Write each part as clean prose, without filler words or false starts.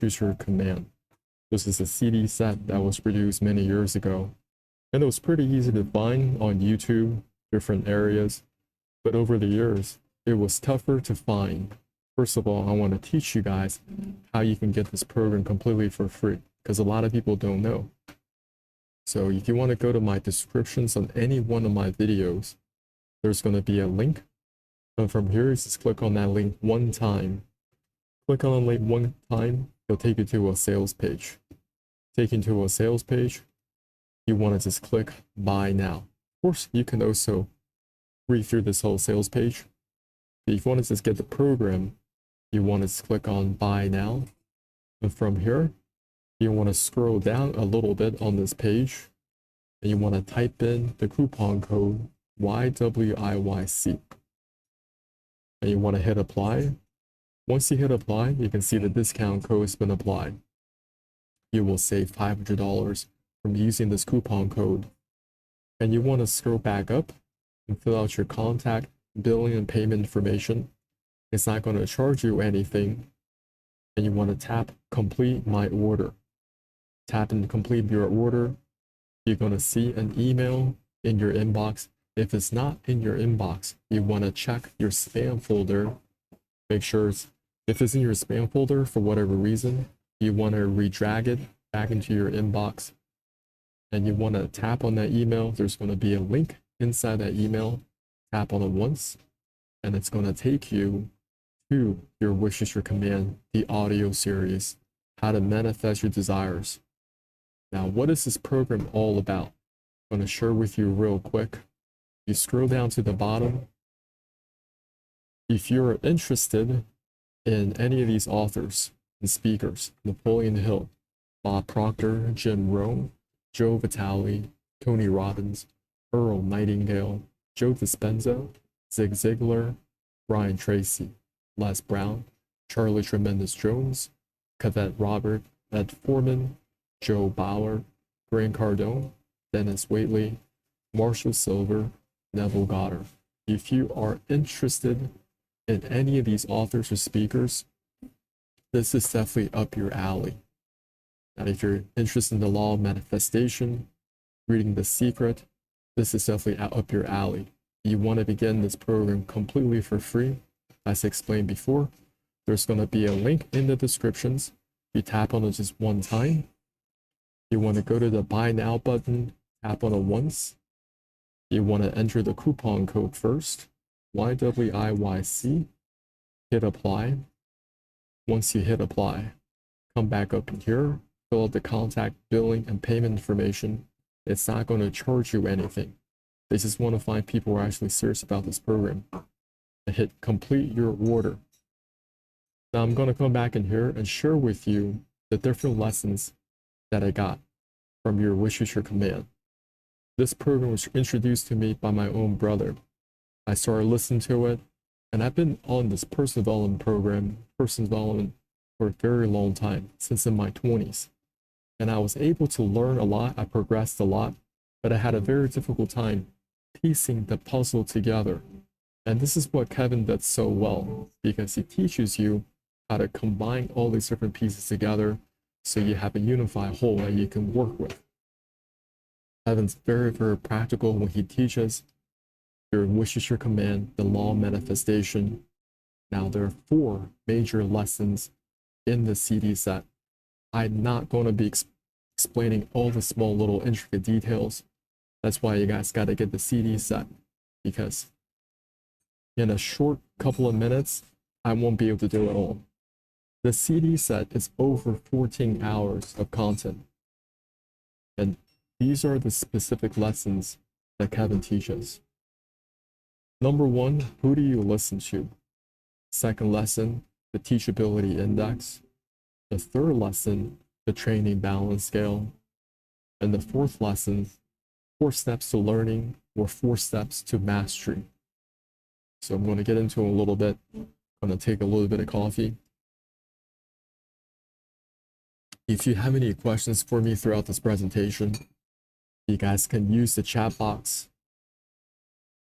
choose your command. This is a CD set that was produced many years ago, and it was pretty easy to find on YouTube, different areas, but over the years, it was tougher to find. First of all, I want to teach you guys how you can get this program completely for free, because a lot of people don't know. So if you want to go to my descriptions on any one of my videos, there's going to be a link. And from here, you just click on that link one time. Click on the link one time, it'll take you to a sales page. Taking to a sales page, you want to just click buy now. Of course, you can also read through this whole sales page. But if you want to just get the program, you want to just click on buy now. And from here, you want to scroll down a little bit on this page, and you want to type in the coupon code YWIYC. And you want to hit apply. Once you hit apply, you can see the discount code has been applied. You will save $500 from using this coupon code. And you want to scroll back up and fill out your contact, billing, and payment information. It's not going to charge you anything. And you want to tap complete my order. Tap and complete your order. You're going to see an email in your inbox. If it's not in your inbox, you want to check your spam folder. Make sure if it's in your spam folder for whatever reason, you want to redrag it back into your inbox. And you want to tap on that email. There's going to be a link inside that email. Tap on it once, and it's going to take you to your Wish Is Your Command, the audio series, how to manifest your desires. Now, what is this program all about? I'm going to share with you real quick. You scroll down to the bottom. If you're interested in any of these authors and speakers, Napoleon Hill, Bob Proctor, Jim Rohn, Joe Vitale, Tony Robbins, Earl Nightingale, Joe Dispenza, Zig Ziglar, Brian Tracy, Les Brown, Charlie Tremendous Jones, Cadet Robert, Ed Foreman, Joe Bauer, Grant Cardone, Dennis Waitley, Marshall Silver, Neville Goddard. If you are interested in any of these authors or speakers, this is definitely up your alley. And if you're interested in the law of manifestation, reading The Secret, this is definitely up your alley. You want to begin this program completely for free. As explained before, there's going to be a link in the descriptions. You tap on it just one time. You want to go to the buy now button, tap on it once. You want to enter the coupon code first, YWIYC, hit apply. Once you hit apply, come back up in here, fill out the contact, billing, and payment information. It's not going to charge you anything. They just want to find people who are actually serious about this program. And hit complete your order. Now I'm going to come back in here and share with you the different lessons that I got from your Wish Is Your Command. This program was introduced to me by my own brother. I started listening to it, and I've been on this personal development for a very long time, since in my 20s. And I was able to learn a lot, I progressed a lot, but I had a very difficult time piecing the puzzle together. And this is what Kevin does so well, because he teaches you how to combine all these different pieces together so you have a unified whole that you can work with. Kevin's very, very practical when he teaches your Wish Is Your Command, the law of manifestation. Now, there are 4 major lessons in the CD set. I'm not going to be explaining all the small little intricate details. That's why you guys got to get the CD set, because in a short couple of minutes, I won't be able to do it all. The CD set is over 14 hours of content. And these are the specific lessons that Kevin teaches. Number 1, who do you listen to? Second lesson, the teachability index. The third lesson, the training balance scale. And the 4th lesson, 4 steps to learning, or 4 steps to mastery. So I'm going to get into it a little bit. I'm going to take a little bit of coffee. If you have any questions for me throughout this presentation, you guys can use the chat box.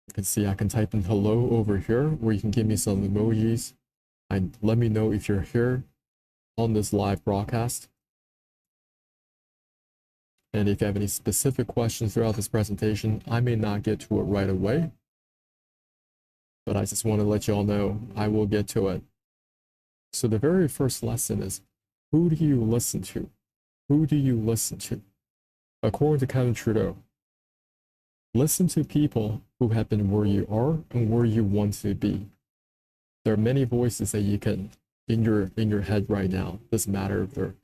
You can see I can type in hello over here, or you can give me some emojis and let me know if you're here. on this live broadcast. And if you have any specific questions throughout this presentation, I may not get to it right away, but I just want to let you all know I will get to it. So the very first lesson is, who do you listen to? Who do you listen to? According to Kevin Trudeau, listen to people who have been where you are and where you want to be. There are many voices that you can in your head right now. Doesn't matter if they're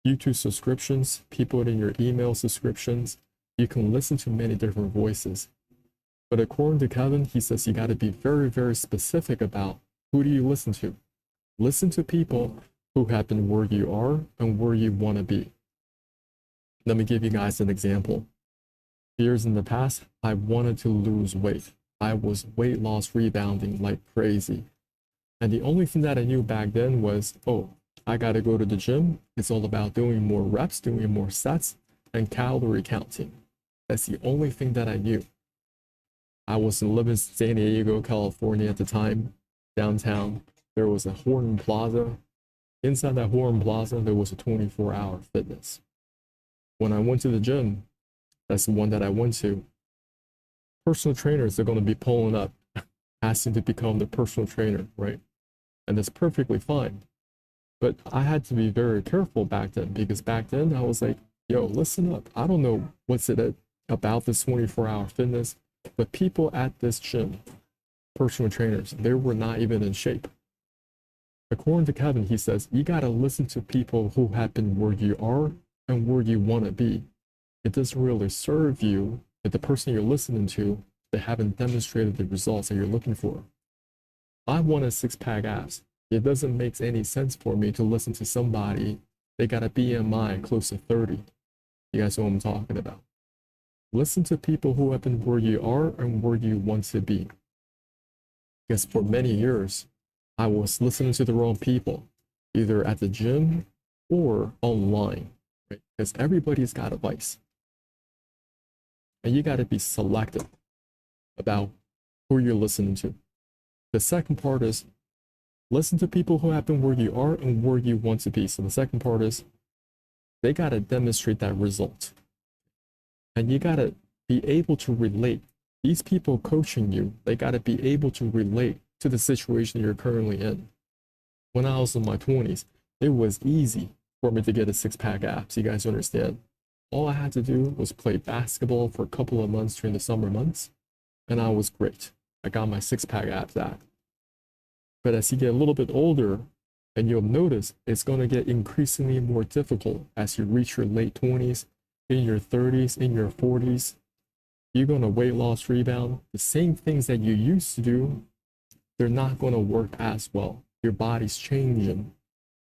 YouTube subscriptions, people in your email subscriptions. You can listen to many different voices. But according to Kevin, he says you got to be very, very specific about who do you listen to. Listen to people who have been where you are and where you want to be. Let me give you guys an example. Years in the past, I wanted to lose weight. I was weight loss rebounding like crazy. And the only thing that I knew back then was, oh, I got to go to the gym. It's all about doing more reps, doing more sets, and calorie counting. That's the only thing that I knew. I was living in San Diego, California at the time, downtown. There was a Horton Plaza. Inside that Horton Plaza, there was a 24-hour fitness. When I went to the gym, that's the one that I went to, personal trainers are going to be pulling up, asking to become the personal trainer, right? And that's perfectly fine. But I had to be very careful back then, because back then I was like, yo, listen up. I don't know what's it about this 24-hour fitness, but people at this gym, personal trainers, they were not even in shape. According to Kevin, he says, you got to listen to people who have been where you are and where you want to be. It doesn't really serve you if the person you're listening to, they haven't demonstrated the results that you're looking for. I want a six-pack abs. It doesn't make any sense for me to listen to somebody, they got a BMI close to 30. You guys know what I'm talking about. Listen to people who have been where you are and where you want to be. Because for many years, I was listening to the wrong people, either at the gym or online, right? Because everybody's got a vice. And you got to be selective about who you're listening to. The second part is, listen to people who have been where you are and where you want to be. So the second part is, they got to demonstrate that result. And you got to be able to relate. These people coaching you, they got to be able to relate to the situation you're currently in. When I was in my 20s, it was easy for me to get a six-pack abs. You guys understand? All I had to do was play basketball for a couple of months during the summer months, and I was great. I got my six-pack abs back. But as you get a little bit older, and you'll notice it's going to get increasingly more difficult as you reach your late 20s, in your 30s, in your 40s. You're going to weight loss rebound. The same things that you used to do, they're not going to work as well. Your body's changing.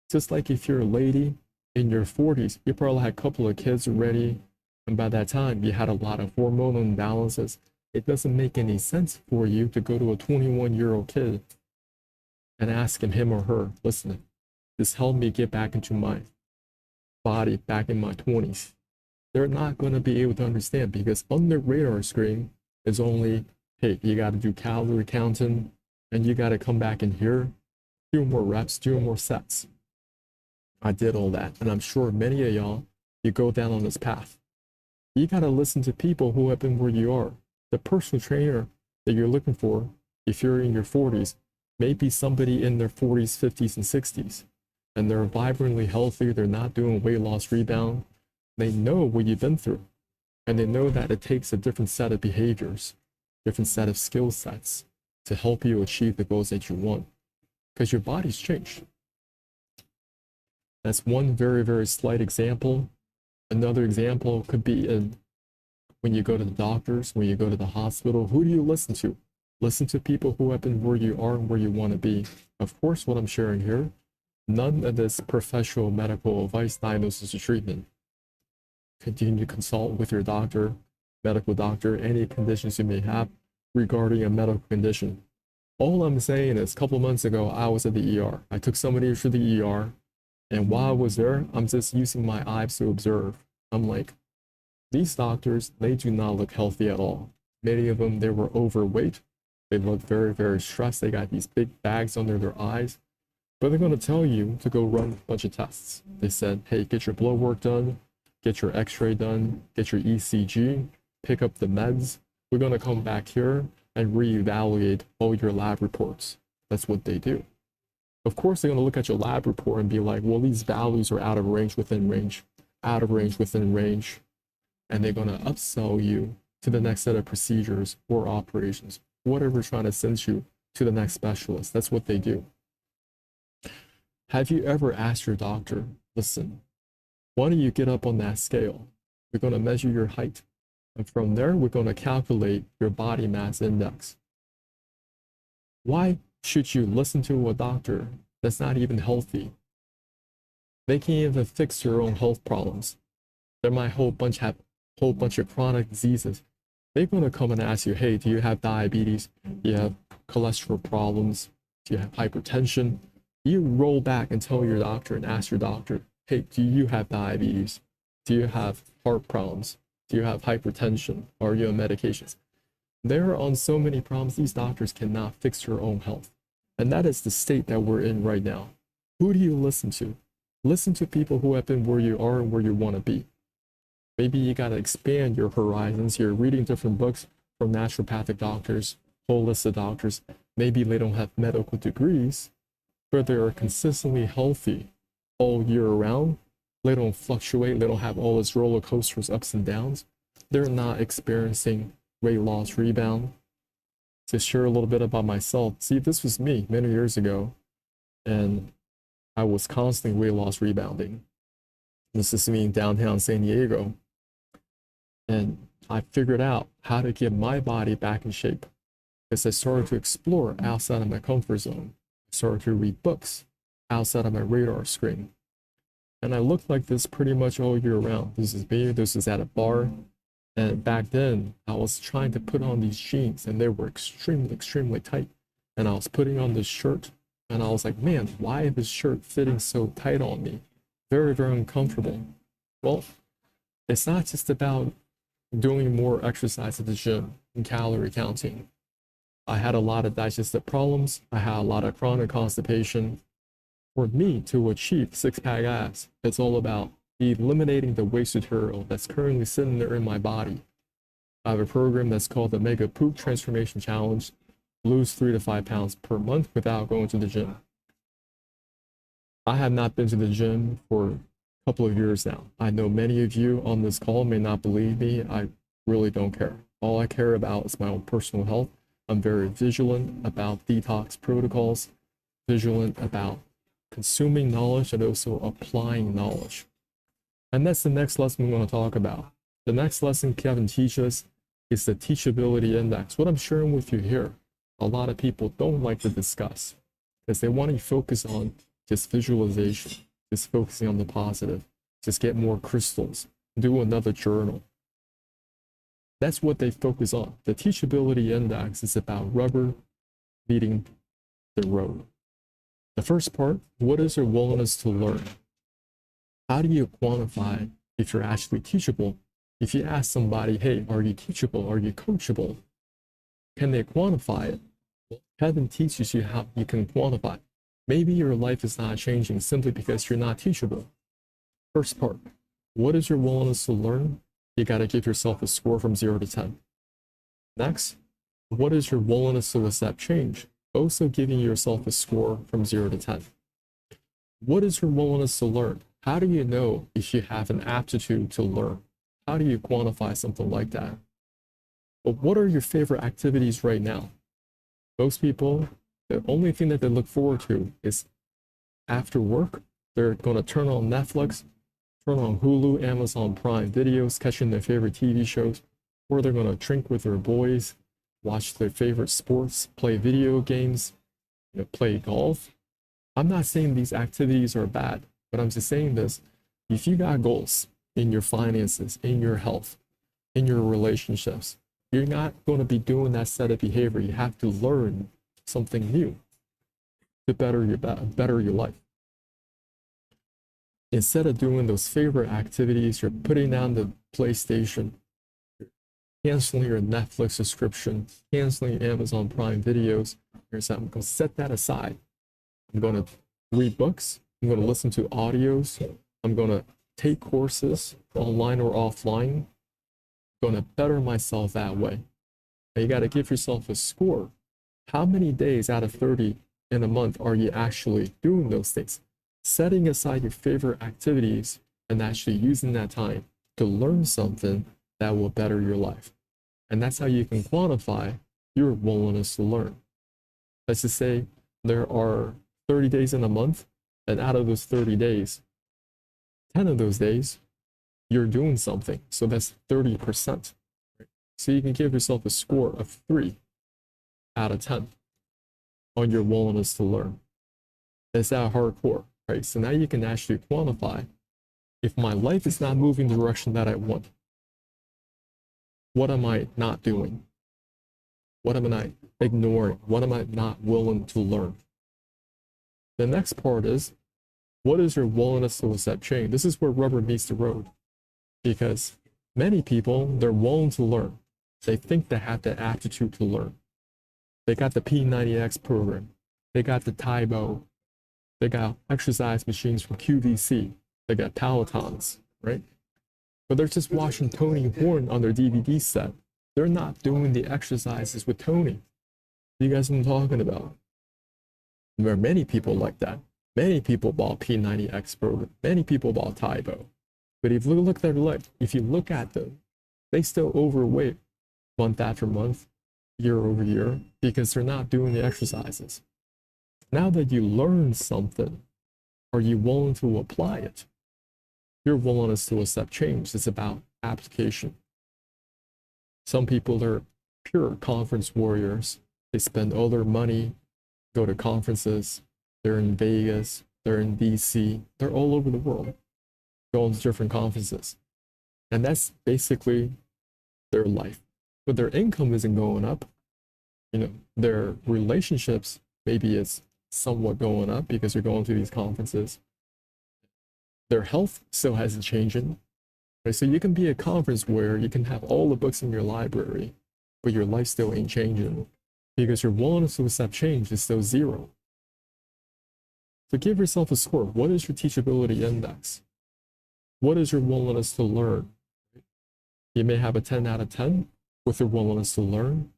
Just like if you're a lady in your 40s, you probably had a couple of kids already, and by that time you had a lot of hormonal imbalances. It doesn't make any sense for you to go to a 21-year-old kid and ask him or her, listen, just help me get back into my body back in my 20s. They're not going to be able to understand, because on the radar screen is only, hey, you got to do calorie counting, and you got to come back in here, do more reps, do more sets. I did all that, and I'm sure many of y'all, you go down on this path. You got to listen to people who have been where you are. The personal trainer that you're looking for, if you're in your 40s, maybe somebody in their 40s, 50s, and 60s, and they're vibrantly healthy, they're not doing weight loss rebound. They know what you've been through, and they know that it takes a different set of behaviors, different set of skill sets to help you achieve the goals that you want, because your body's changed. That's one very, very slight example. Another example could be in when you go to the doctors, when you go to the hospital. Who do you listen to? Listen to people who have been where you are and where you want to be. Of course, what I'm sharing here, none of this professional medical advice, diagnosis, or treatment. Continue to consult with your doctor, medical doctor, any conditions you may have regarding a medical condition. All I'm saying is, a couple months ago, I was at the ER. I took somebody to the ER, and while I was there, I'm just using my eyes to observe. I'm like, these doctors, they do not look healthy at all. Many of them, they were overweight. They look very, very stressed. They got these big bags under their eyes. But they're going to tell you to go run a bunch of tests. They said, hey, get your blood work done, get your x-ray done, get your ECG, pick up the meds. We're going to come back here and reevaluate all your lab reports. That's what they do. Of course, they're going to look at your lab report and be like, well, these values are out of range, within range, out of range, within range. And they're going to upsell you to the next set of procedures or operations, whatever trying to send you to the next specialist. That's what they do. Have you ever asked your doctor, listen, why don't you get up on that scale? We're going to measure your height. And from there, we're going to calculate your body mass index. Why should you listen to a doctor that's not even healthy? They can't even fix your own health problems. They might have a whole bunch of chronic diseases. They're going to come and ask you, hey, do you have diabetes? Do you have cholesterol problems? Do you have hypertension? You roll back and tell your doctor and ask your doctor, hey, do you have diabetes? Do you have heart problems? Do you have hypertension? Are you on medications? They're on so many problems, these doctors cannot fix your own health. And that is the state that we're in right now. Who do you listen to? Listen to people who have been where you are and where you want to be. Maybe you got to expand your horizons. You're reading different books from naturopathic doctors, holistic doctors. Maybe they don't have medical degrees, but they are consistently healthy all year round. They don't fluctuate. They don't have all those roller coasters, ups and downs. They're not experiencing weight loss rebound. To share a little bit about myself, see, this was me many years ago, and I was constantly weight loss rebounding. This is me in downtown San Diego. And I figured out how to get my body back in shape because I started to explore outside of my comfort zone. I started to read books outside of my radar screen. And I looked like this pretty much all year round. This is me, this is at a bar. And back then, I was trying to put on these jeans and they were extremely, extremely tight. And I was putting on this shirt and I was like, man, why is this shirt fitting so tight on me? Very, very uncomfortable. Well, it's not just about doing more exercise at the gym and calorie counting. I had a lot of digestive problems. I had a lot of chronic constipation. For me to achieve six-pack abs, it's all about eliminating the waste material that's currently sitting there in my body. I have a program that's called the Mega Poop Transformation Challenge. Lose 3 to 5 pounds per month without going to the gym. I have not been to the gym for a couple of years now. I know many of you on this call may not believe me. I really don't care. All I care about is my own personal health. I'm very vigilant about detox protocols, vigilant about consuming knowledge and also applying knowledge. And that's the next lesson we're going to talk about. The next lesson Kevin teaches is the teachability index. What I'm sharing with you here, a lot of people don't like to discuss because they want to focus on just visualization, just focusing on the positive, just get more crystals, do another journal. That's what they focus on. The teachability index is about rubber meeting the road. The first part, what is your willingness to learn? How do you quantify if you're actually teachable? If you ask somebody, hey, are you teachable? Are you coachable? Can they quantify it? Well, Kevin teaches you how you can quantify. Maybe your life is not changing simply because you're not teachable. First part, what is your willingness to learn? You got to give yourself a score from 0 to 10. Next, what is your willingness to accept change? Also giving yourself a score from 0 to 10. What is your willingness to learn? How do you know if you have an aptitude to learn? How do you quantify something like that? But what are your favorite activities right now? Most people, the only thing that they look forward to is after work, they're going to turn on Netflix, turn on Hulu, Amazon Prime videos, catching their favorite TV shows, or they're going to drink with their boys, watch their favorite sports, play video games, play golf. I'm not saying these activities are bad, but I'm just saying this. If you got goals in your finances, in your health, in your relationships, you're not going to be doing that set of behavior. You have to learn something new to better your life. Instead of doing those favorite activities, you're putting down the PlayStation, you're canceling your Netflix subscription, canceling Amazon Prime videos. You're saying, I'm going to set that aside. I'm going to read books. I'm going to listen to audios. I'm going to take courses online or offline. I'm going to better myself that way. And you got to give yourself a score. How many days out of 30 in a month are you actually doing those things? Setting aside your favorite activities and actually using that time to learn something that will better your life. And that's how you can quantify your willingness to learn. Let's just say there are 30 days in a month, and out of those 30 days, 10 of those days, you're doing something. So that's 30%. Right? So you can give yourself a score of 3 out of 10 on your willingness to learn. It's that hardcore, right? So now you can actually quantify, if my life is not moving the direction that I want, what am I not doing? What am I ignoring? What am I not willing to learn? The next part is, what is your willingness to accept change? This is where rubber meets the road. Because many people, they're willing to learn. They think they have the aptitude to learn. They got the P90X program. They got the Tybo. They got exercise machines from QVC. They got Pelotons, right? But they're just watching Tony Horn on their DVD set. They're not doing the exercises with Tony. You guys know what I'm talking about? There are many people like that. Many people bought P90X program. Many people bought Tybo. But if you look at their life, if you look at them, they still overweight month after month, year over year, because they're not doing the exercises. Now that you learn something, are you willing to apply it? Your willingness to accept change is about application. Some people are pure conference warriors. They spend all their money, go to conferences. They're in Vegas, they're in DC, they're all over the world, going to different conferences. And that's basically their life. But their income isn't going up. You know, their relationships, maybe it's somewhat going up because they're going to these conferences. Their health still hasn't changed. Right? So you can be a conference where you can have all the books in your library, but your life still ain't changing because your willingness to accept change is still 0. So give yourself a score. What is your teachability index? What is your willingness to learn? You may have a 10 out of 10 with your willingness to learn,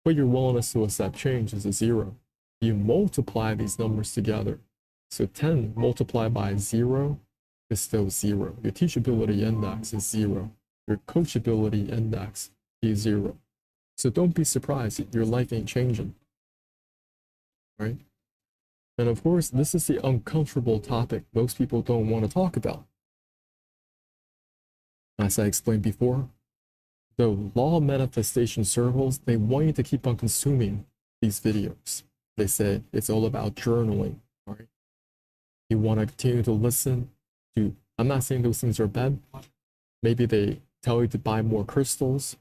but your willingness to accept change is a 0. You multiply these numbers together. So 10 multiplied by 0 is still 0. Your teachability index is 0. Your coachability index is 0. So don't be surprised if your life ain't changing. Right? And of course, this is the uncomfortable topic most people don't want to talk about. As I explained before, the law manifestation circles, they want you to keep on consuming these videos. They say it's all about journaling, right? You want to continue to listen to, I'm not saying those things are bad. Maybe they tell you to buy more crystals,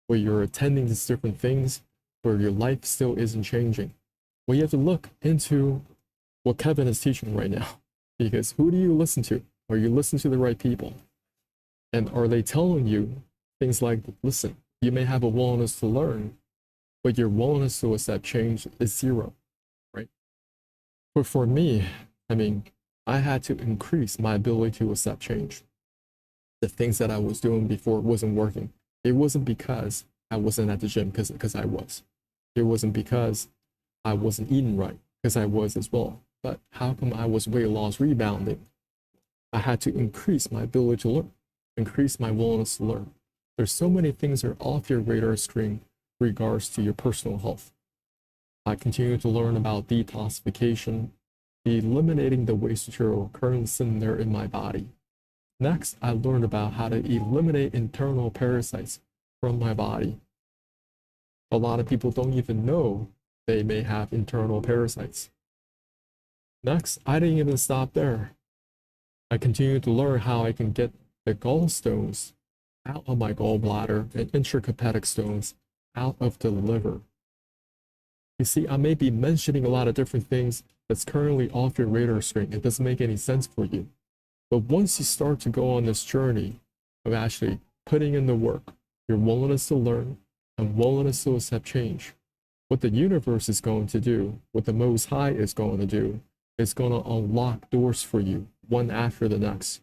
where you're attending these different things, where your life still isn't changing. Well, you have to look into what Kevin is teaching right now, because who do you listen to? Are you listening to the right people? And are they telling you things like, listen, you may have a willingness to learn, but your willingness to accept change is 0, right? But for me, I mean, I had to increase my ability to accept change. The things that I was doing before wasn't working. It wasn't because I wasn't at the gym, because I was. It wasn't because I wasn't eating right, because I was as well. But how come I was weight loss rebounding? I had to increase my ability to learn, increase my willingness to learn. There's so many things that are off your radar screen in regards to your personal health. I continue to learn about detoxification, eliminating the waste material currently sitting there in my body. Next, I learned about how to eliminate internal parasites from my body. A lot of people don't even know they may have internal parasites. Next, I didn't even stop there. I continued to learn how I can get the gallstones out of my gallbladder and intrahepatic stones out of the liver. You see, I may be mentioning a lot of different things that's currently off your radar screen. It doesn't make any sense for you. But once you start to go on this journey of actually putting in the work, your willingness to learn and willingness to accept change, what the universe is going to do, what the Most High is going to do, is going to unlock doors for you, one after the next.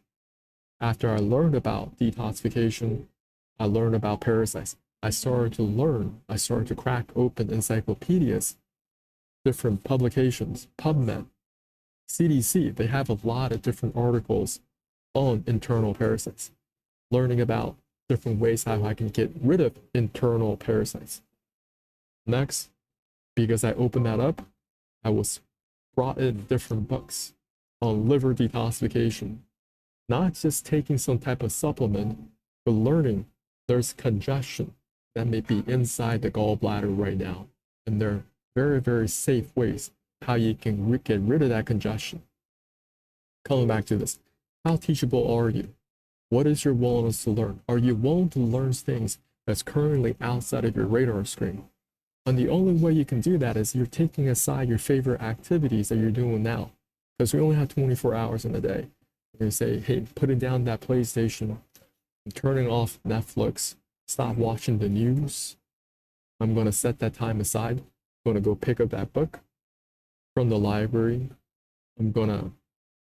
After I learned about detoxification, I learned about parasites. I started to crack open encyclopedias, different publications, PubMed, CDC. They have a lot of different articles on internal parasites, learning about different ways how I can get rid of internal parasites. Next, because I opened that up, I was brought in different books on liver detoxification, not just taking some type of supplement, but learning there's congestion that may be inside the gallbladder right now. And there are very, very safe ways how you can get rid of that congestion. Coming back to this, how teachable are you? What is your willingness to learn? Are you willing to learn things that's currently outside of your radar screen? And the only way you can do that is you're taking aside your favorite activities that you're doing now. Because we only have 24 hours in a day. You say, hey, putting down that PlayStation, turning off Netflix, stop watching the news. I'm going to set that time aside. I'm going to go pick up that book from the library. There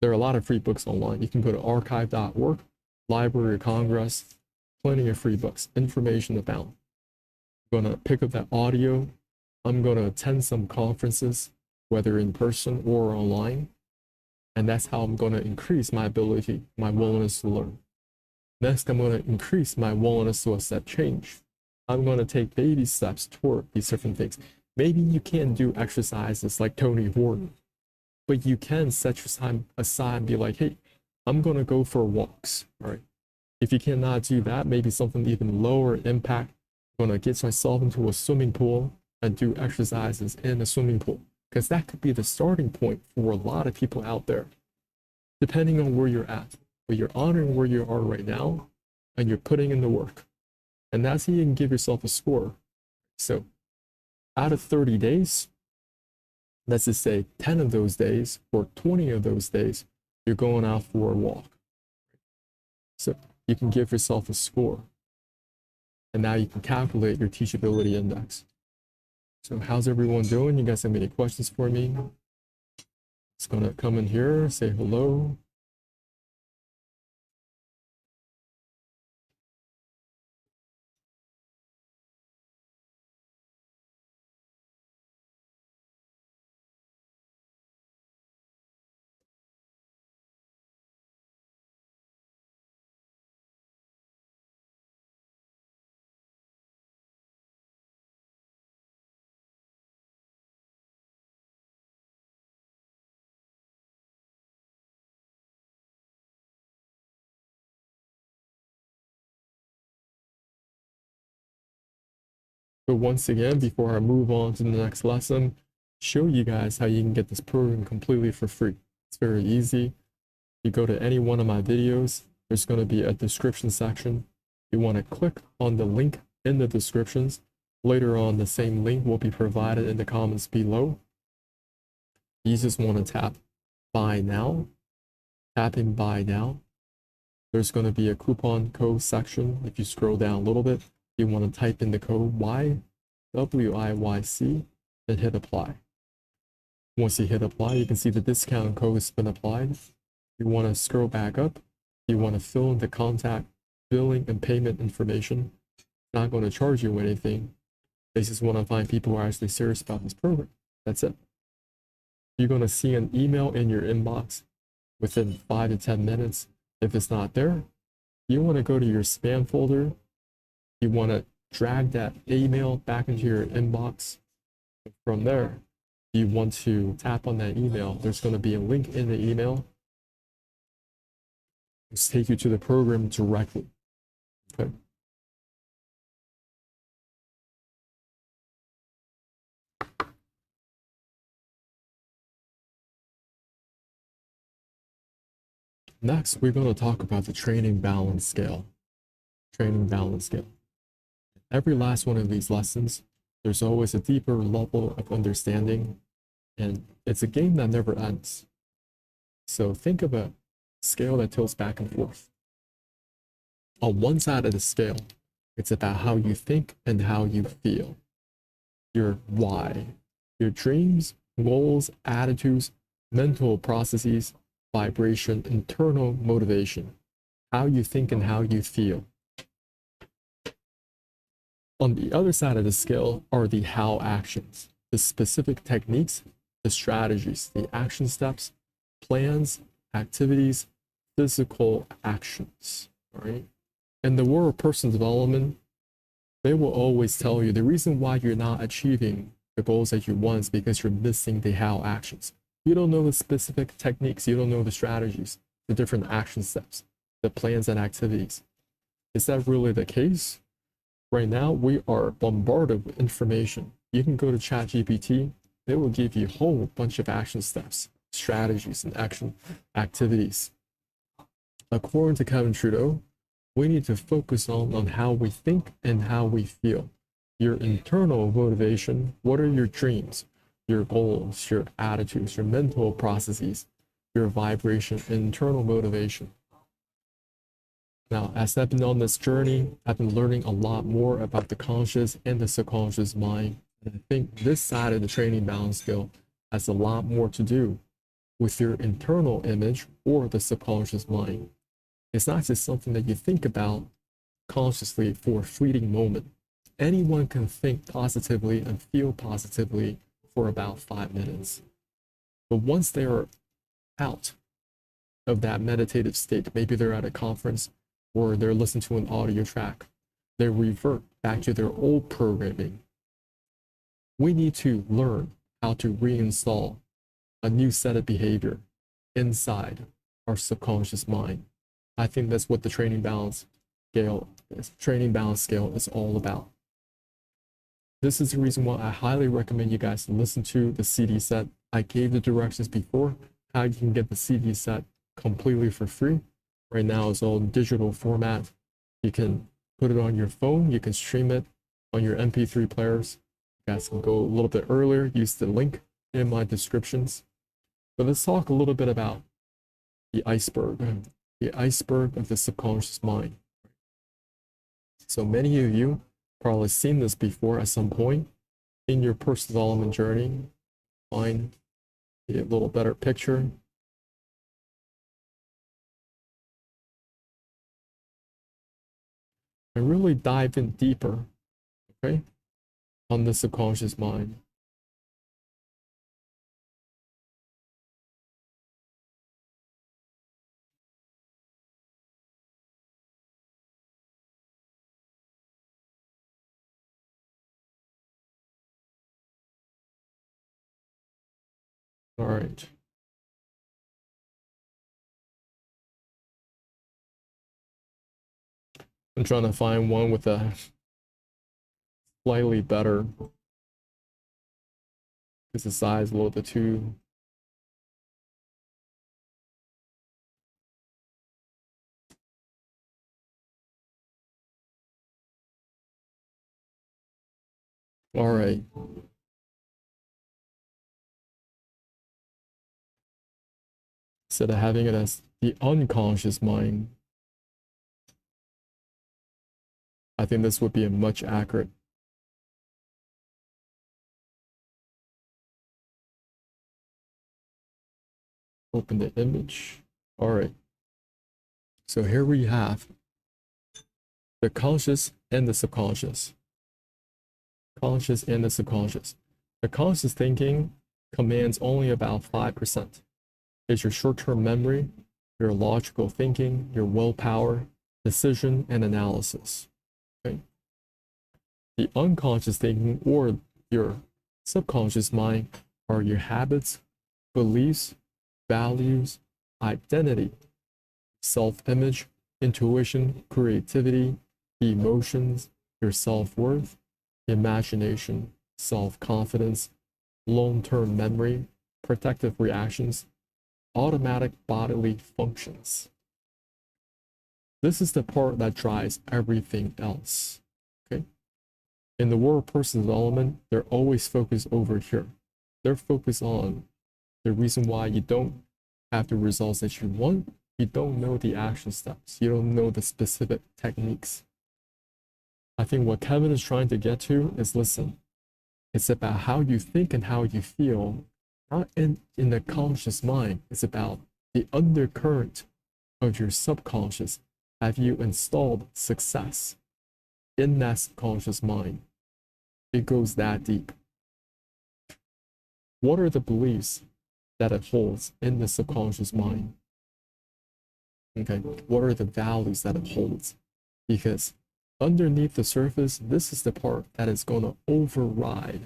are a lot of free books online. You can go to archive.org, Library of Congress, plenty of free books, information abound. I'm going to pick up that audio. I'm going to attend some conferences, whether in person or online. And that's how I'm going to increase my ability, my willingness to learn. Next, I'm going to increase my willingness to accept change. I'm going to take baby steps toward these different things. Maybe you can't do exercises like Tony Horton, but you can set your time aside and be like, hey, I'm going to go for walks, all right? If you cannot do that, maybe something even lower impact. I'm going to get myself into a swimming pool and do exercises in a swimming pool, because that could be the starting point for a lot of people out there, depending on where you're at. But you're honoring where you are right now, and you're putting in the work. And that's how you can give yourself a score. So out of 30 days, let's just say 10 of those days or 20 of those days, you're going out for a walk. So you can give yourself a score. And now you can calculate your teachability index. So how's everyone doing? You guys have any questions for me? Just gonna come in here, say hello. But once again, before I move on to the next lesson, show you guys how you can get this program completely for free. It's very easy. You go to any one of my videos, there's going to be a description section. You want to click on the link in the descriptions. Later on, the same link will be provided in the comments below. You just want to tap buy now. Tapping buy now. There's going to be a coupon code section. If you scroll down a little bit, you want to type in the code WIYC and hit apply. Once you hit apply, you can see the discount code has been applied. You want to scroll back up. You want to fill in the contact, billing, and payment information. It's not going to charge you anything. They just want to find people who are actually serious about this program. That's it. You're going to see an email in your inbox within 5 to 10 minutes. If it's not there, you want to go to your spam folder. You want to drag that email back into your inbox. From there, you want to tap on that email. There's going to be a link in the email. It's take you to the program directly. Okay. Next, we're going to talk about the training balance scale. Training balance scale. Every last one of these lessons, there's always a deeper level of understanding, and it's a game that never ends. So think of a scale that tilts back and forth. On one side of the scale, it's about how you think and how you feel. Your why, your dreams, goals, attitudes, mental processes, vibration, internal motivation, how you think and how you feel. On the other side of the scale are the how actions, the specific techniques, the strategies, the action steps, plans, activities, physical actions, all right? In the world of personal development, they will always tell you the reason why you're not achieving the goals that you want is because you're missing the how actions. You don't know the specific techniques, you don't know the strategies, the different action steps, the plans and activities. Is that really the case? Right now, we are bombarded with information. You can go to ChatGPT, it will give you a whole bunch of action steps, strategies, and action activities. According to Kevin Trudeau, we need to focus on how we think and how we feel. Your internal motivation, what are your dreams, your goals, your attitudes, your mental processes, your vibration, internal motivation. Now, as I've been on this journey, I've been learning a lot more about the conscious and the subconscious mind. And I think this side of the training balance skill has a lot more to do with your internal image or the subconscious mind. It's not just something that you think about consciously for a fleeting moment. Anyone can think positively and feel positively for about 5 minutes. But once they are out of that meditative state, maybe they're at a conference or they're listening to an audio track, they revert back to their old programming. We need to learn how to reinstall a new set of behavior inside our subconscious mind. I think that's what the training balance scale is all about. This is the reason why I highly recommend you guys to listen to the CD set. I gave the directions before how you can get the CD set completely for free. Right now it's all in digital format. You can put it on your phone, you can stream it on your MP3 players. You guys can go a little bit earlier, use the link in my descriptions. But let's talk a little bit about the iceberg of the subconscious mind. So many of you probably seen this before at some point in your personal development journey. Find a little better picture. And really dive in deeper, okay, on the subconscious mind. All right. I'm trying to find one with a slightly better, because the size is a little bit too. All right. Instead of having it as the unconscious mind, I think this would be a much accurate. Open the image. All right. So here we have the conscious and the subconscious. Conscious and the subconscious. The conscious thinking commands only about 5%. It's your short-term memory, your logical thinking, your willpower, decision, and analysis. Okay? The unconscious thinking or your subconscious mind are your habits, beliefs, values, identity, self-image, intuition, creativity, emotions, your self-worth, imagination, self-confidence, long-term memory, protective reactions, automatic bodily functions. This is the part that drives everything else. Okay? In the world of personal development, they're always focused over here. They're focused on the reason why you don't have the results that you want. You don't know the action steps. You don't know the specific techniques. I think what Kevin is trying to get to is, listen, it's about how you think and how you feel not in the conscious mind. It's about the undercurrent of your subconscious. Have you installed success in that subconscious mind? It goes that deep. What are the beliefs that it holds in the subconscious mind? Okay, what are the values that it holds? Because underneath the surface, this is the part that is going to override.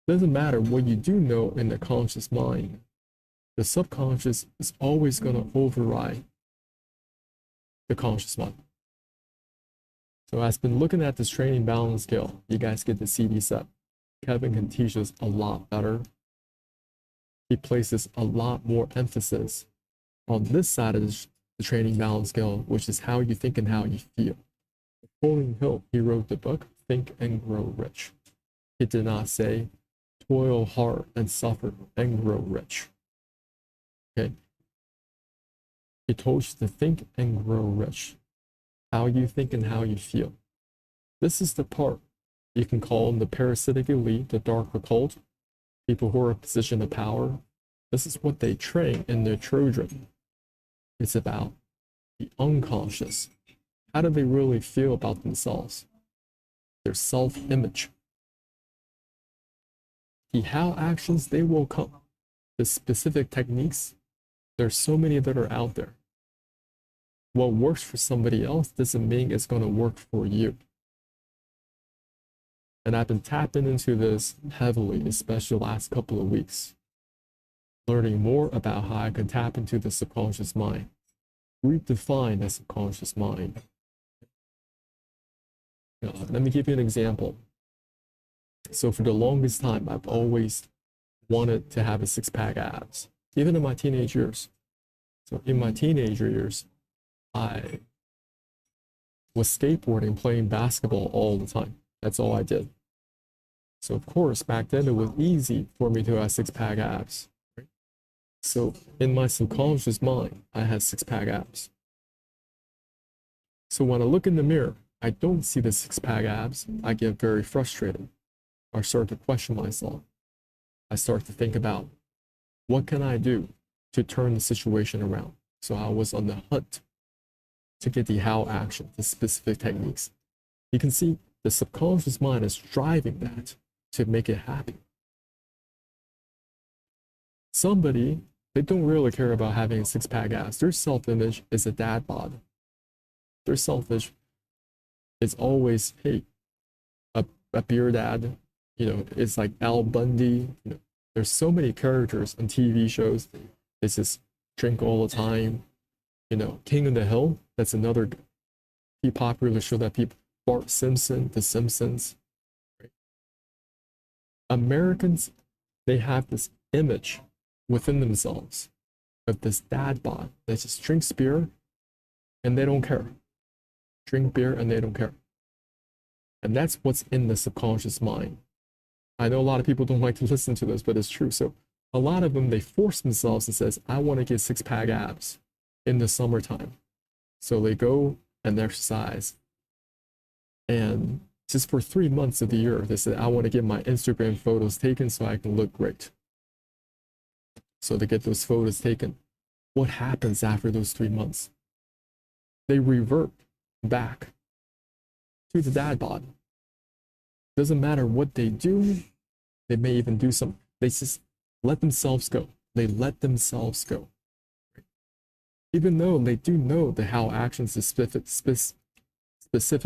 Doesn't matter what you do know in the conscious mind, the subconscious is always going to override the conscious mind. So I've been looking at this training balance scale. You guys get the CD set. Kevin can teach us a lot better. He places a lot more emphasis on this side of the training balance scale, which is how you think and how you feel. Napoleon Hill, he wrote the book, Think and Grow Rich. He did not say, toil hard and suffer and grow rich. Okay. He told you to think and grow rich. How you think and how you feel. This is the part you can call them the parasitic elite, the dark occult, people who are in a position of power. This is what they train in their children. It's about the unconscious. How do they really feel about themselves? Their self-image. The how actions, they will come. The specific techniques, there's so many that are out there. What works for somebody else doesn't mean it's going to work for you. And I've been tapping into this heavily, especially the last couple of weeks, learning more about how I can tap into the subconscious mind, redefine the subconscious mind. Let me give you an example. So for the longest time, I've always wanted to have a six-pack abs, even in my teenage years. So in my teenager years, I was skateboarding, playing basketball all the time. That's all I did. So of course, back then it was easy for me to have six-pack abs. Right? So in my subconscious mind, I had six-pack abs. So when I look in the mirror, I don't see the six-pack abs. I get very frustrated. I start to question myself. I start to think about, what can I do to turn the situation around? So I was on the hunt to get the how action, the specific techniques. You can see the subconscious mind is driving that to make it happen. Somebody, they don't really care about having a six-pack abs. Their self-image is a dad bod. Their self-image is always, hey, a beer dad, it's like Al Bundy. There's so many characters on TV shows. They just drink all the time. King of the Hill, that's another popular show that people, Bart Simpson, The Simpsons. Right? Americans, they have this image within themselves of this dad bod that just drinks beer and they don't care. Drink beer and they don't care. And that's what's in the subconscious mind. I know a lot of people don't like to listen to this, but it's true. So a lot of them, they force themselves and says, I want to get six-pack abs in the summertime. So they go and exercise. And just for 3 months of the year, they said, I want to get my Instagram photos taken so I can look great. So they get those photos taken. What happens after those 3 months? They revert back to the dad bod. Doesn't matter what they do. They may even do some, they just let themselves go. They let themselves go. Even though they do know the how actions, the specific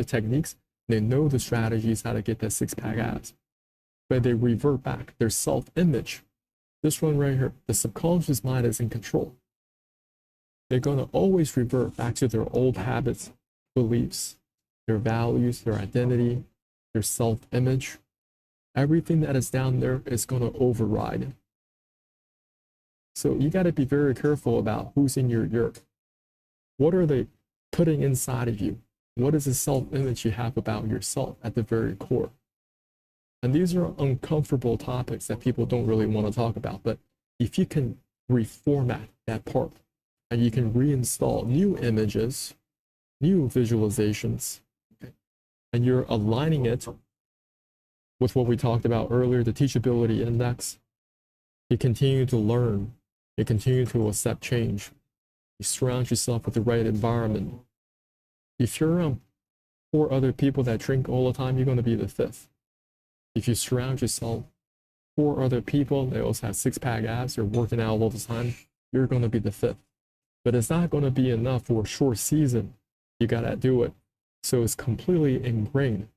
techniques, they know the strategies how to get that six-pack abs, but they revert back. Their self-image, this one right here, the subconscious mind is in control. They're going to always revert back to their old habits, beliefs, their values, their identity, their self-image. Everything that is down there is going to override. So you got to be very careful about who's in your ear. What are they putting inside of you? What is the self-image you have about yourself at the very core? And these are uncomfortable topics that people don't really want to talk about. But if you can reformat that part and you can reinstall new images, new visualizations, okay, and you're aligning it with what we talked about earlier, the teachability index, You continue to learn. You continue to accept change. You surround yourself with the right environment. If you're around 4 other people that drink all the time, you're going to be the 5th. If you surround yourself 4 other people that also have six-pack abs, you're working out all the time, you're going to be the 5th. But it's not going to be enough for a short season. You got to do it. So it's completely ingrained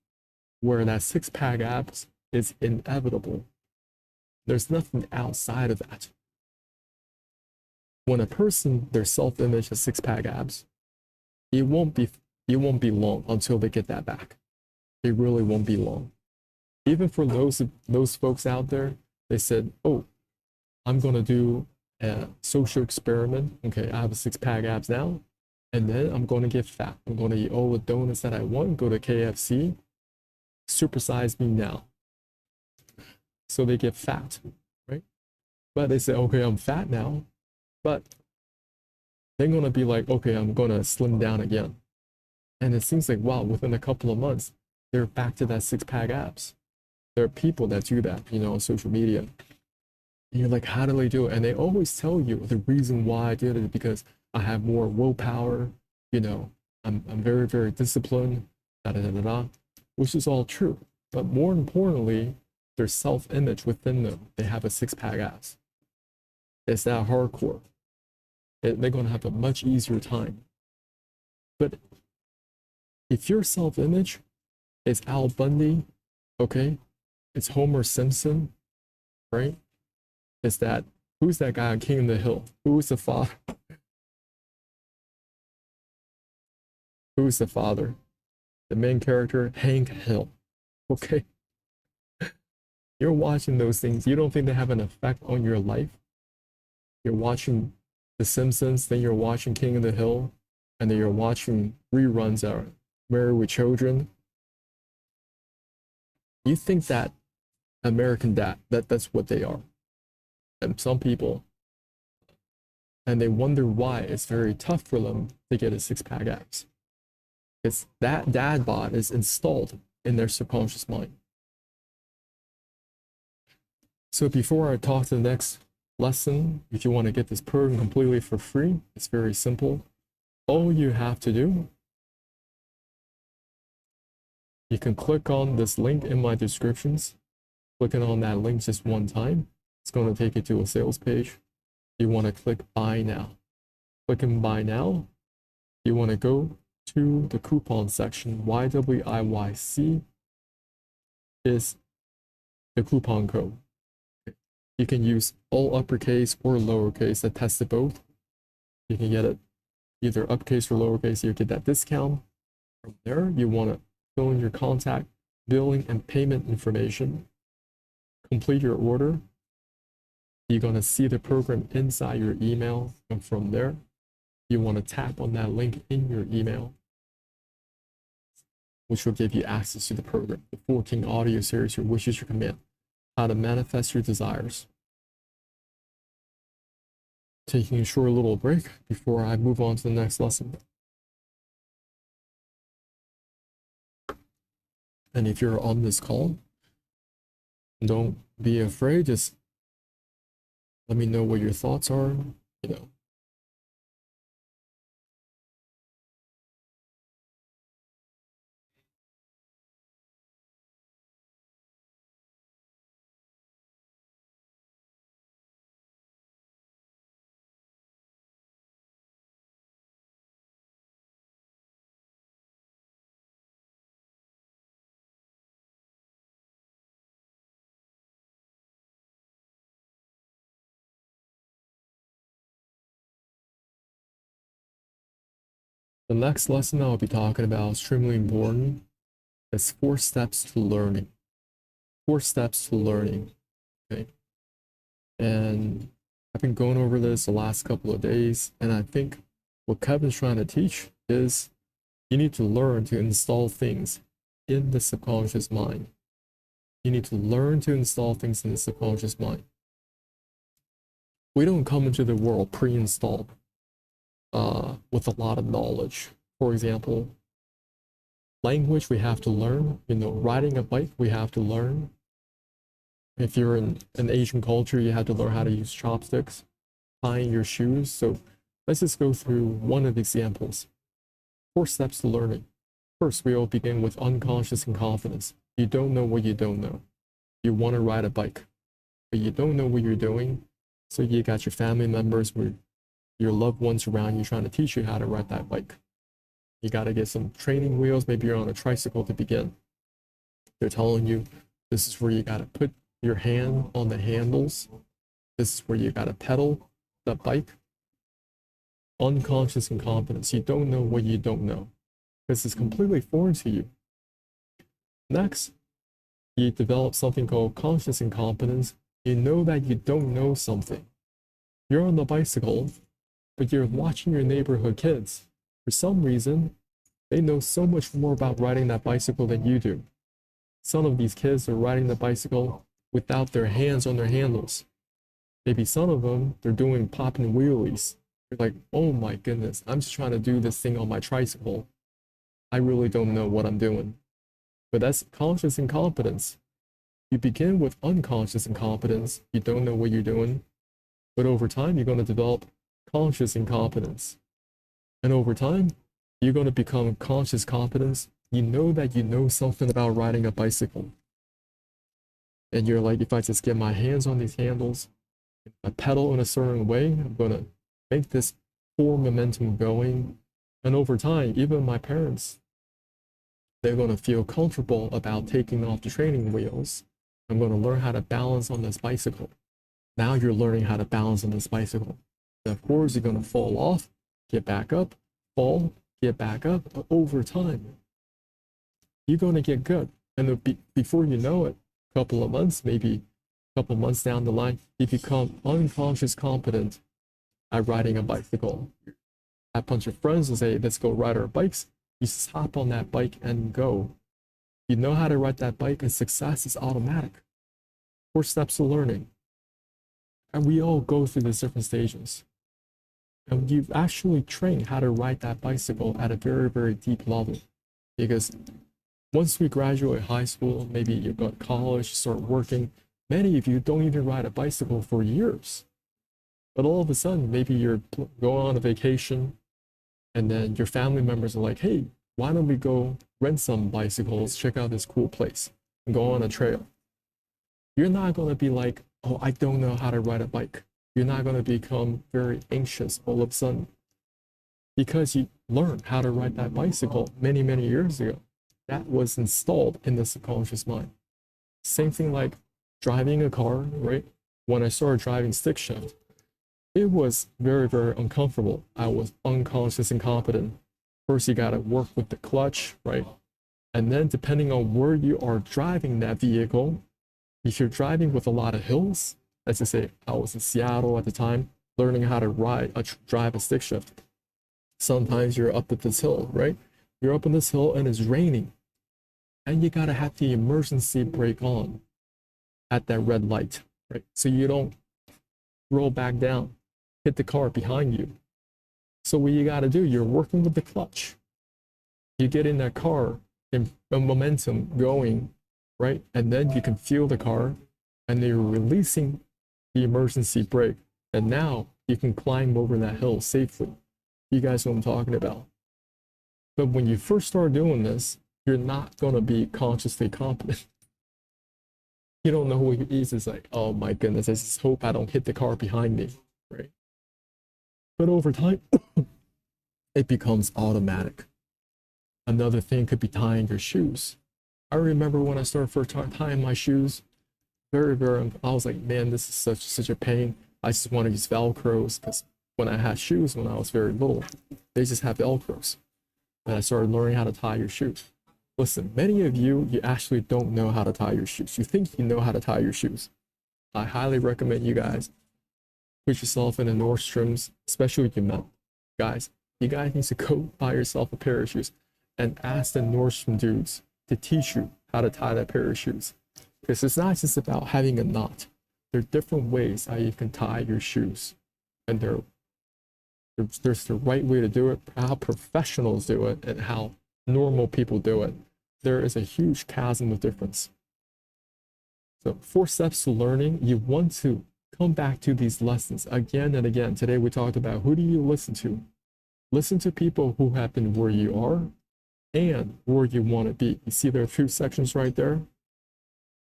where that six-pack abs is inevitable. There's nothing outside of that. When a person, their self-image is six-pack abs, it won't be long until they get that back. It really won't be long. Even for those folks out there, they said, oh, I'm going to do a social experiment. Okay, I have a six-pack abs now, and then I'm going to get fat. I'm going to eat all the donuts that I want, go to KFC, supersize me now. So they get fat, right? But they say, okay, I'm fat now, but they're going to be like, okay, I'm going to slim down again. And it seems like, wow, within a couple of months, they're back to that six-pack abs. There are people that do that, on social media. And you're like, how do they do it? And they always tell you the reason why I did it because I have more willpower, I'm very, very disciplined, which is all true. But more importantly, their self-image within them, they have a six-pack abs. It's that hardcore. They're going to have a much easier time. But if your self-image is Al Bundy, okay, it's Homer Simpson, right? It's that, who's that guy on King of the Hill? Who's the father? Who's the father? The main character, Hank Hill, okay? You're watching those things, you don't think they have an effect on your life? You're watching The Simpsons, then you're watching King of the Hill, and then you're watching reruns of Married with Children. You think that American Dad, that's what they are. And some people, and they wonder why it's very tough for them to get a six-pack abs. It's that dad bod is installed in their subconscious mind. So before I talk to the next lesson, if you want to get this program completely for free, it's very simple. All you have to do, you can click on this link in my descriptions. Clicking on that link just one time, it's going to take you to a sales page. You want to click buy now. Clicking buy now, you want to go to the coupon section. YWIYC is the coupon code. You can use all uppercase or lowercase. I tested both. You can get it either uppercase or lowercase. You get that discount. From there, you want to fill in your contact, billing, and payment information. Complete your order. You're going to see the program inside your email. And from there, you want to tap on that link in your email, which will give you access to the program, the 14 audio series, Your Wish is Your Command, how to manifest your desires. Taking a short little break before I move on to the next lesson. And if you're on this call, don't be afraid, just let me know what your thoughts are, The next lesson I'll be talking about, extremely important, is 4 steps to learning. 4 steps to learning, okay? And I've been going over this the last couple of days, and I think what Kevin's trying to teach is you need to learn to install things in the subconscious mind. You need to learn to install things in the subconscious mind. We don't come into the world pre-installed with a lot of knowledge. For example, language we have to learn, riding a bike we have to learn, If you're in an Asian culture, you had to learn how to use chopsticks, tying your shoes. So let's just go through one of the examples. 4 steps to learning. First, we all begin with unconscious incompetence. You don't know what you don't know. You want to ride a bike, but you don't know what you're doing. So you got your family members, your loved ones around you trying to teach you how to ride that bike. You got to get some training wheels. Maybe you're on a tricycle to begin. They're telling you this is where you got to put your hand on the handles. This is where you got to pedal the bike. Unconscious incompetence. You don't know what you don't know. This is completely foreign to you. Next, you develop something called conscious incompetence. You know that you don't know something. You're on the bicycle, but you're watching your neighborhood kids. For some reason, they know so much more about riding that bicycle than you do. Some of these kids are riding the bicycle without their hands on their handles. Maybe some of them, they're doing popping wheelies. You're like, oh my goodness, I'm just trying to do this thing on my tricycle. I really don't know what I'm doing. But that's conscious incompetence. You begin with unconscious incompetence. You don't know what you're doing. But over time, you're going to develop conscious incompetence. And over time, you're going to become conscious competence. You know that you know something about riding a bicycle. And you're like, if I just get my hands on these handles, I pedal in a certain way, I'm going to make this forward momentum going. And over time, even my parents, they're going to feel comfortable about taking off the training wheels. I'm going to learn how to balance on this bicycle. Now you're learning how to balance on this bicycle. And of course, you're going to fall off, get back up, fall, get back up. But over time, you're going to get good. And before you know it, a couple of months, maybe a couple of months down the line, you become unconscious competent at riding a bicycle. A bunch of friends will say, let's go ride our bikes. You just hop on that bike and go. You know how to ride that bike, and success is automatic. 4 steps to learning. And we all go through these different stages. And you've actually trained how to ride that bicycle at a very, very deep level. Because once we graduate high school, maybe you go to college, start working, many of you don't even ride a bicycle for years. But all of a sudden, maybe you're going on a vacation, and then your family members are like, hey, why don't we go rent some bicycles, check out this cool place, and go on a trail. You're not going to be like, oh, I don't know how to ride a bike. You're not going to become very anxious all of a sudden because you learned how to ride that bicycle many, many years ago. That was installed in the subconscious mind. Same thing like driving a car, right? When I started driving stick shift, it was very, very uncomfortable. I was unconscious incompetent. First, you got to work with the clutch, right? And then depending on where you are driving that vehicle, if you're driving with a lot of hills, let's just say I was in Seattle at the time, learning how to drive a stick shift. Sometimes you're up at this hill, right? You're up on this hill and it's raining. And you got to have the emergency brake on at that red light, right? So you don't roll back down, hit the car behind you. So what you got to do, you're working with the clutch. You get in that car and the momentum going, right? And then you can feel the car and then you're releasing the emergency brake. And now you can climb over that hill safely. You guys know what I'm talking about. But when you first start doing this, you're not going to be consciously competent. You don't know what it is. It's like, oh my goodness, I just hope I don't hit the car behind me, right? But over time, it becomes automatic. Another thing could be tying your shoes. I remember when I started first tying my shoes, I was like, man, this is such a pain. I just want to use Velcros because when I had shoes when I was very little, they just have Velcros. And I started learning how to tie your shoes. Listen, many of you actually don't know how to tie your shoes. You think you know how to tie your shoes. I highly recommend you guys put yourself in a Nordstrom's, especially with your men. Guys, you guys need to go buy yourself a pair of shoes and ask the Nordstrom dudes to teach you how to tie that pair of shoes. Because it's not just about having a knot. There are different ways how you can tie your shoes. And there's the right way to do it, how professionals do it, and how normal people do it. There is a huge chasm of difference. So 4 steps to learning. You want to come back to these lessons again and again. Today we talked about who do you listen to? Listen to people who have been where you are and where you want to be. You see there are 2 sections right there.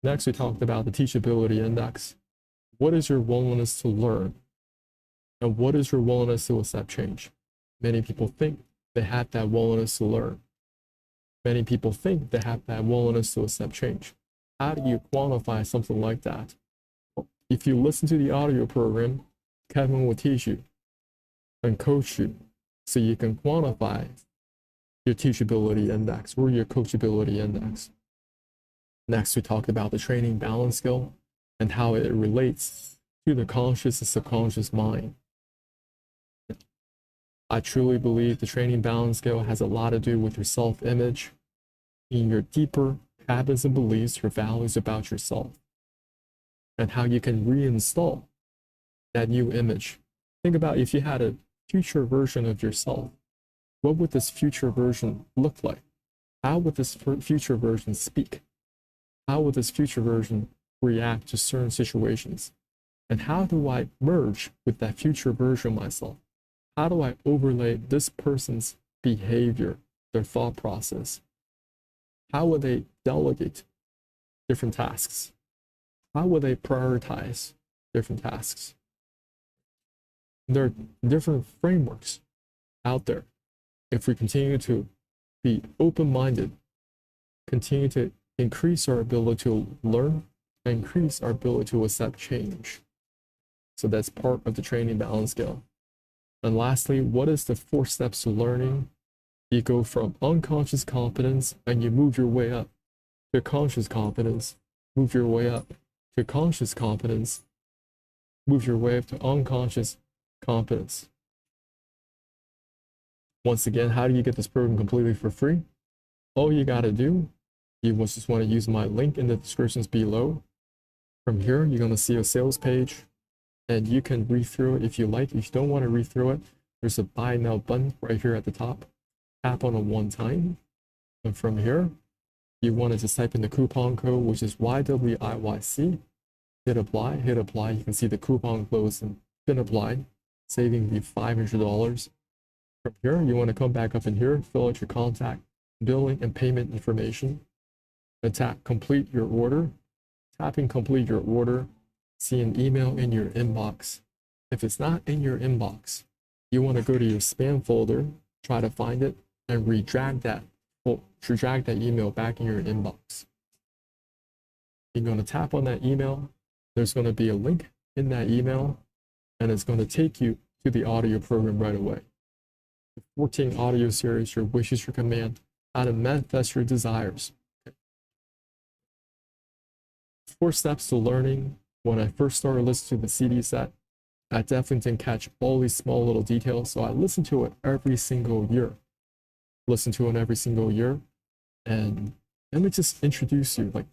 Next, we talked about the teachability index. What is your willingness to learn? And what is your willingness to accept change? Many people think they have that willingness to learn. Many people think they have that willingness to accept change. How do you quantify something like that? If you listen to the audio program, Kevin will teach you and coach you so you can quantify your teachability index or your coachability index. Next, we talked about the training balance skill and how it relates to the conscious and subconscious mind. I truly believe the training balance skill has a lot to do with your self-image, in your deeper habits and beliefs, your values about yourself, and how you can reinstall that new image. Think about if you had a future version of yourself, what would this future version look like? How would this future version speak? How would this future version react to certain situations? And how do I merge with that future version of myself? How do I overlay this person's behavior, their thought process? How would they delegate different tasks? How would they prioritize different tasks? There are different frameworks out there. If we continue to be open-minded, continue to increase our ability to learn, and increase our ability to accept change. So that's part of the training balance scale. And lastly, what is the 4 steps to learning? You go from unconscious competence and you move your way up to conscious competence, move your way up to conscious competence, move your way up to unconscious competence. Once again, how do you get this program completely for free? All you got to do, you just want to use my link in the descriptions below. From here, you're going to see a sales page. And you can read through it if you like. If you don't want to read through it, there's a buy now button right here at the top. Tap on it one time. And from here, you want to just type in the coupon code, which is YWIYC. Hit apply, hit apply. You can see the coupon code and been applied, saving you $500. From here, you want to come back up in here, fill out your contact, billing, and payment information. And tap complete your order. Tapping complete your order. See an email in your inbox. If it's not in your inbox, you want to go to your spam folder, try to find it, and redrag that email back in your inbox. You're going to tap on that email. There's going to be a link in that email, and it's going to take you to the audio program right away. The 14 audio series, Your Wish is Your Command, how to manifest your desires. 4 steps to learning. When I first started listening to the CD set, I definitely didn't catch all these small little details, so I listened to it every single year. And let me just introduce you.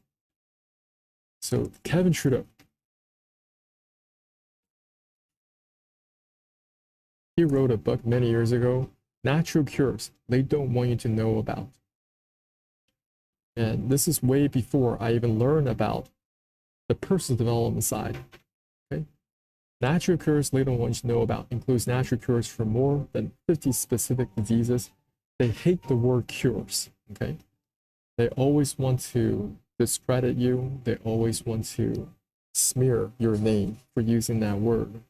So Kevin Trudeau, he wrote a book many years ago, Natural Cures They Don't Want You to Know About. And this is way before I even learned about the personal development side. Okay? Natural cures they don't want you to know about includes natural cures for more than 50 specific diseases. They hate the word cures. Okay? They always want to discredit you. They always want to smear your name for using that word.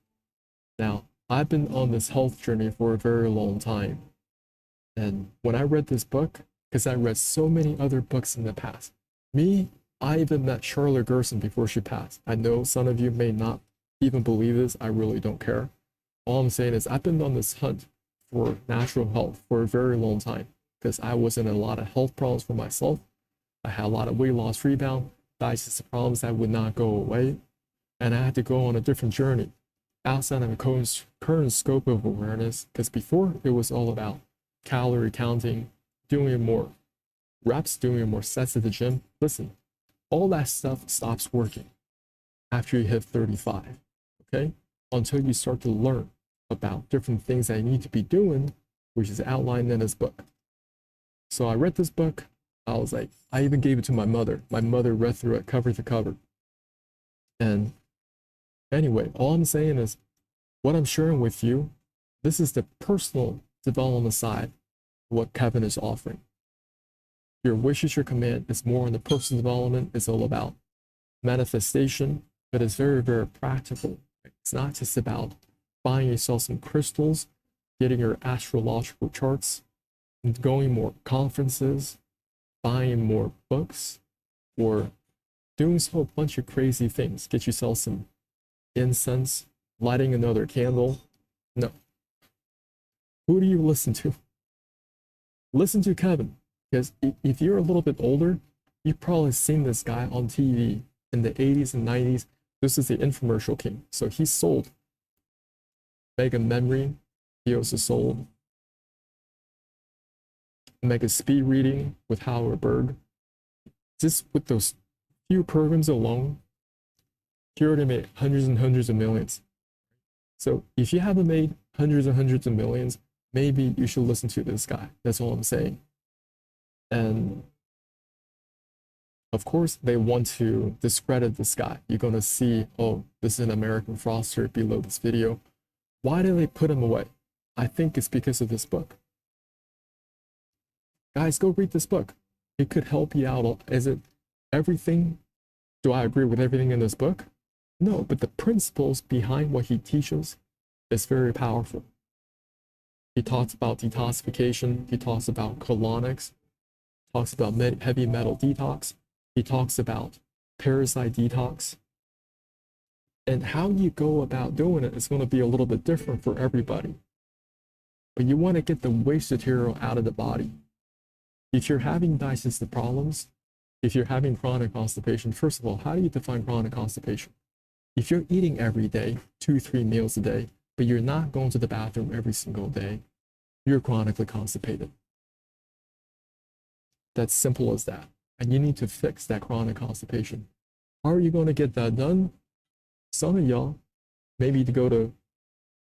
Now, I've been on this health journey for a very long time. And when I read this book, because I read so many other books in the past, I even met Charlotte Gerson before she passed. I know some of you may not even believe this. I really don't care. All I'm saying is I've been on this hunt for natural health for a very long time because I was in a lot of health problems for myself. I had a lot of weight loss rebound, digestive problems that would not go away. And I had to go on a different journey outside of the current scope of awareness, because before it was all about calorie counting, doing more reps, doing more sets at the gym. Listen, all that stuff stops working after you hit 35, okay? Until you start to learn about different things that you need to be doing, which is outlined in this book. So I read this book. I was like, I even gave it to my mother. My mother read through it cover to cover. And anyway, all I'm saying is what I'm sharing with you, this is the personal development side of what Kevin is offering. Your wish is your command. It's more on the personal development. It's all about manifestation, but it's very, very practical. It's not just about buying yourself some crystals, getting your astrological charts, and going more conferences, buying more books, or doing a whole bunch of crazy things. Get yourself some incense, lighting another candle. No. Who do you listen to? Listen to Kevin, because if you're a little bit older, you've probably seen this guy on TV in the 80s and 90s. This is the infomercial king. So he sold Mega Memory. He also sold Mega Speed Reading with Howard Berg. Just with those few programs alone, he already made hundreds and hundreds of millions. So if you haven't made hundreds and hundreds of millions, maybe you should listen to this guy. That's all I'm saying. And of course, they want to discredit this guy. You're going to see, oh, this is an American fraudster below this video. Why did they put him away? I think it's because of this book. Guys, go read this book. It could help you out. Is it everything? Do I agree with everything in this book? No, but the principles behind what he teaches is very powerful. He talks about detoxification. He talks about colonics. Talks about heavy metal detox. He talks about parasite detox. And how you go about doing it is going to be a little bit different for everybody. But you want to get the waste material out of the body. If you're having digestive problems, if you're having chronic constipation, first of all, how do you define chronic constipation? If you're eating every day, 2-3 meals a day, but you're not going to the bathroom every single day, you're chronically constipated. That's simple as that. And you need to fix that chronic constipation. How are you going to get that done? Some of y'all, maybe to go to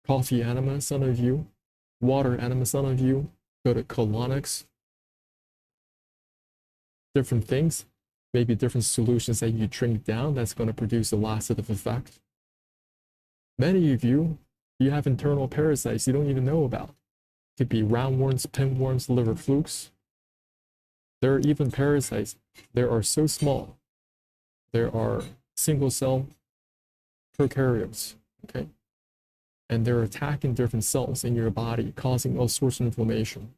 coffee enema, some of you, water enema, some of you, go to colonics, different things, maybe different solutions that you drink down that's going to produce a laxative effect. Many of you, you have internal parasites you don't even know about. It could be roundworms, pinworms, liver flukes. There are even parasites. They are so small. There are single cell prokaryotes, okay? And they're attacking different cells in your body, causing all sorts of inflammation.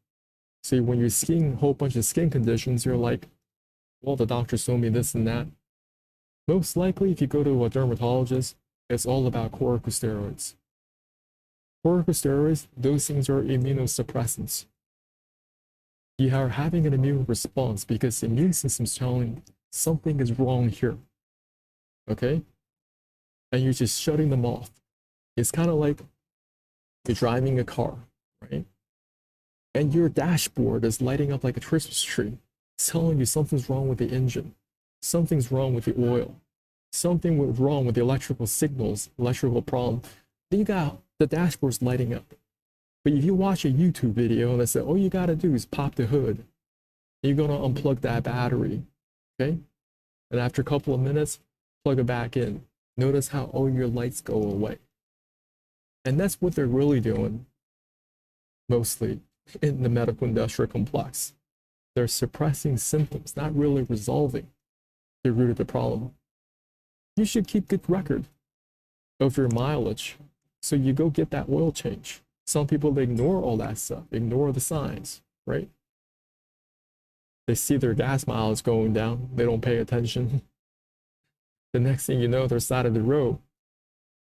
See, when you're seeing a whole bunch of skin conditions, you're like, well, the doctor told me this and that. Most likely, if you go to a dermatologist, it's all about corticosteroids. Corticosteroids, those things are immunosuppressants. You are having an immune response because the immune system is telling something is wrong here, okay? And you're just shutting them off. It's kind of like you're driving a car, right? And your dashboard is lighting up like a Christmas tree. It's telling you something's wrong with the engine. Something's wrong with the oil. Something wrong with the electrical signals, electrical problem. Then you got the dashboard's lighting up. But if you watch a YouTube video and they say, all you gotta do is pop the hood, you're gonna unplug that battery, okay? And after a couple of minutes, plug it back in. Notice how all your lights go away. And that's what they're really doing, mostly in the medical industrial complex. They're suppressing symptoms, not really resolving the root of the problem. You should keep good record of your mileage. So you go get that oil change. Some people, they ignore all that stuff, ignore the signs, right? They see their gas mileage going down. They don't pay attention. The next thing you know, they're side of the road.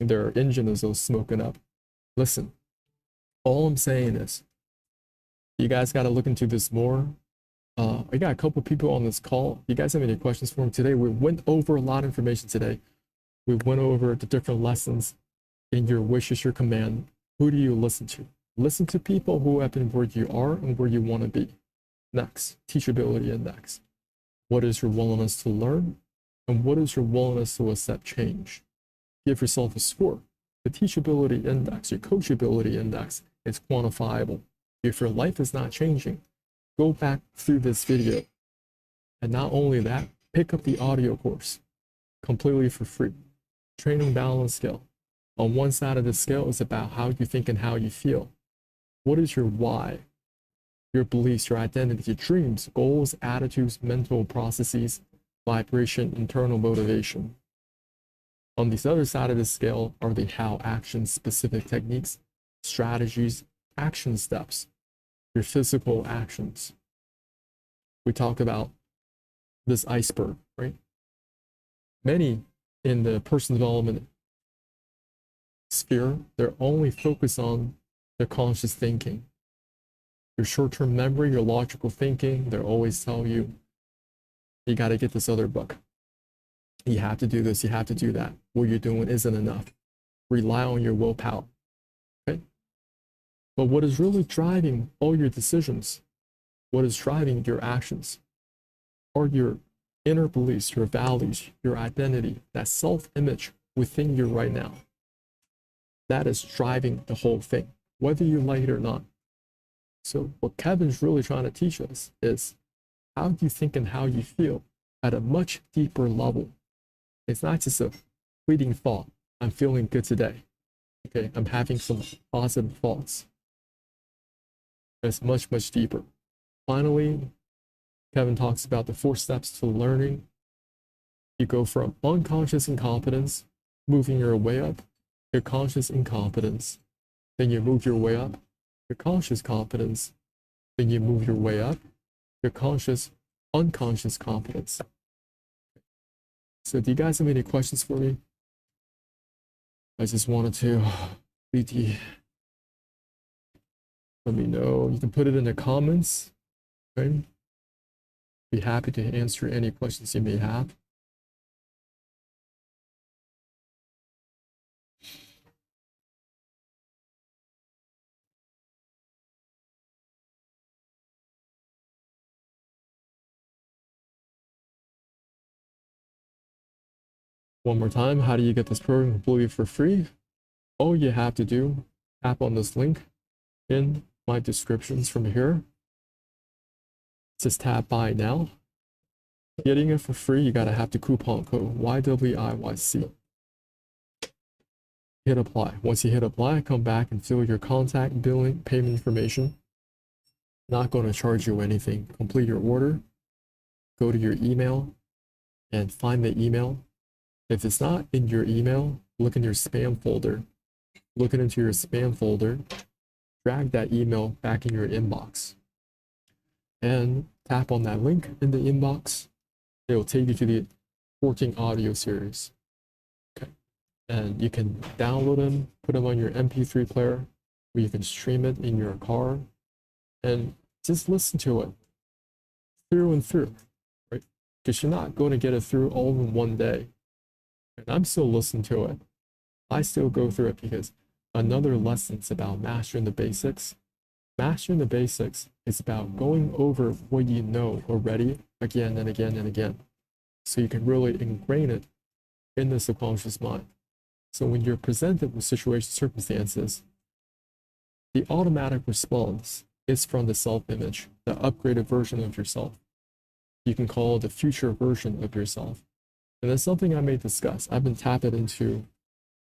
Their engine is all smoking up. Listen, all I'm saying is, you guys got to look into this more. I got a couple people on this call. You guys have any questions for me today? We went over a lot of information today. We went over the different lessons in your wish is your command. Who do you listen to? Listen to people who have been where you are and where you want to be. Next, teachability index. What is your willingness to learn? And what is your willingness to accept change? Give yourself a score. The teachability index, your coachability index, is quantifiable. If your life is not changing, go back through this video. And not only that, pick up the audio course completely for free. training balance scale. On one side of the scale is about how you think and how you feel. What is your why? Your beliefs, your identity, your dreams, goals, attitudes, mental processes, vibration, internal motivation. On this other side of the scale are the how actions, specific techniques, strategies, action steps, your physical actions. We talk about this iceberg, right? Many in the personal development sphere, they're only focused on their conscious thinking. Your short-term memory, your logical thinking, they'll always tell you, you got to get this other book. You have to do this, you have to do that. What you're doing isn't enough. Rely on your willpower, okay? But what is really driving all your decisions, what is driving your actions, are your inner beliefs, your values, your identity, that self-image within you right now. That is driving the whole thing, whether you like it or not. So what Kevin's really trying to teach us is how you think and how you feel at a much deeper level. It's not just a fleeting thought. I'm feeling good today. Okay, I'm having some positive thoughts. It's much, much deeper. Finally, Kevin talks about the 4 steps to learning. You go from unconscious incompetence, moving your way up, your conscious incompetence. Then you move your way up, your conscious competence. Then you move your way up, your conscious, unconscious competence. So do you guys have any questions for me? I just wanted to let me know. You can put it in the comments. Okay? Be happy to answer any questions you may have. One more time, how do you get this program completely for free? All you have to do, tap on this link in my descriptions from here. Just tap buy now. Getting it for free, you gotta have the coupon code YWIYC. Hit apply. Once you hit apply, come back and fill your contact, billing, payment information. Not gonna charge you anything. Complete your order. Go to your email and find the email. If it's not in your email, look in your spam folder. Looking into your spam folder, drag that email back in your inbox. And tap on that link in the inbox. It will take you to the working audio series. Okay. And you can download them, put them on your MP3 player, or you can stream it in your car and just listen to it through and through, right? Because you're not going to get it through all in one day. And I'm still listening to it. I still go through it because another lesson is about mastering the basics. Mastering the basics is about going over what you know already again and again and again. So you can really ingrain it in the subconscious mind. So when you're presented with situations, circumstances, the automatic response is from the self-image, the upgraded version of yourself. You can call it the future version of yourself. And that's something I may discuss. I've been tapping into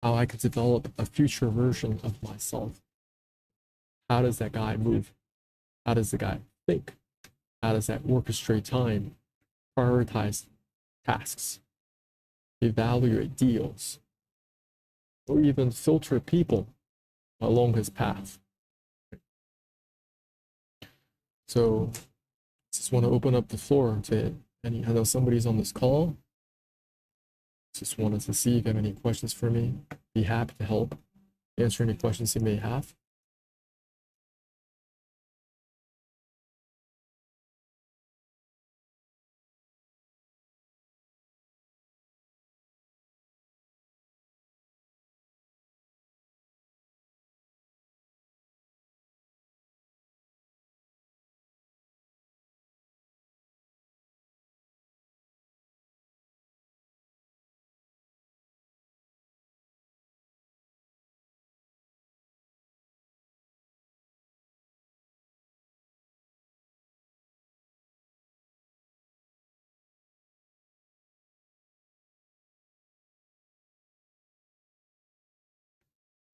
how I could develop a future version of myself. How does that guy move? How does the guy think? How does that orchestrate time, prioritize tasks, evaluate deals, or even filter people along his path? So just want to open up the floor to any, I know somebody's on this call. Just wanted to see if you have any questions for me. Be happy to help answer any questions you may have.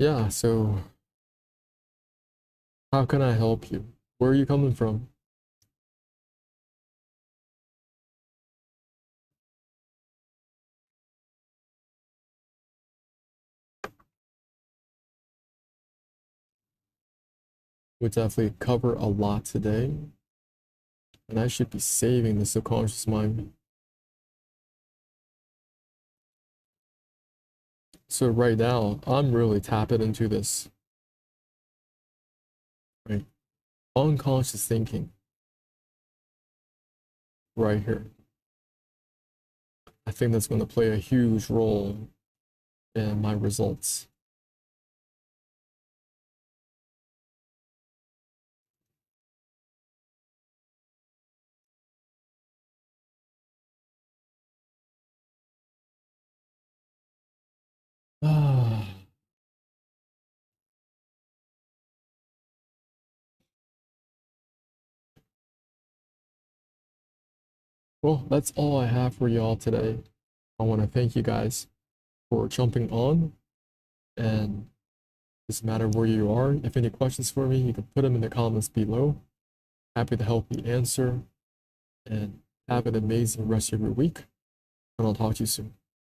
Yeah, so how can I help you? Where are you coming from? We definitely cover a lot today, and I should be saving the subconscious mind. So right now, I'm really tapping into this, right? Unconscious thinking right here. I think that's going to play a huge role in my results. Ah, well, that's all I have for y'all today. I want to thank you guys for jumping on, and doesn't matter where you are. If any questions for me, you can put them in the comments below. Happy to help you answer, and have an amazing rest of your week, and I'll talk to you soon.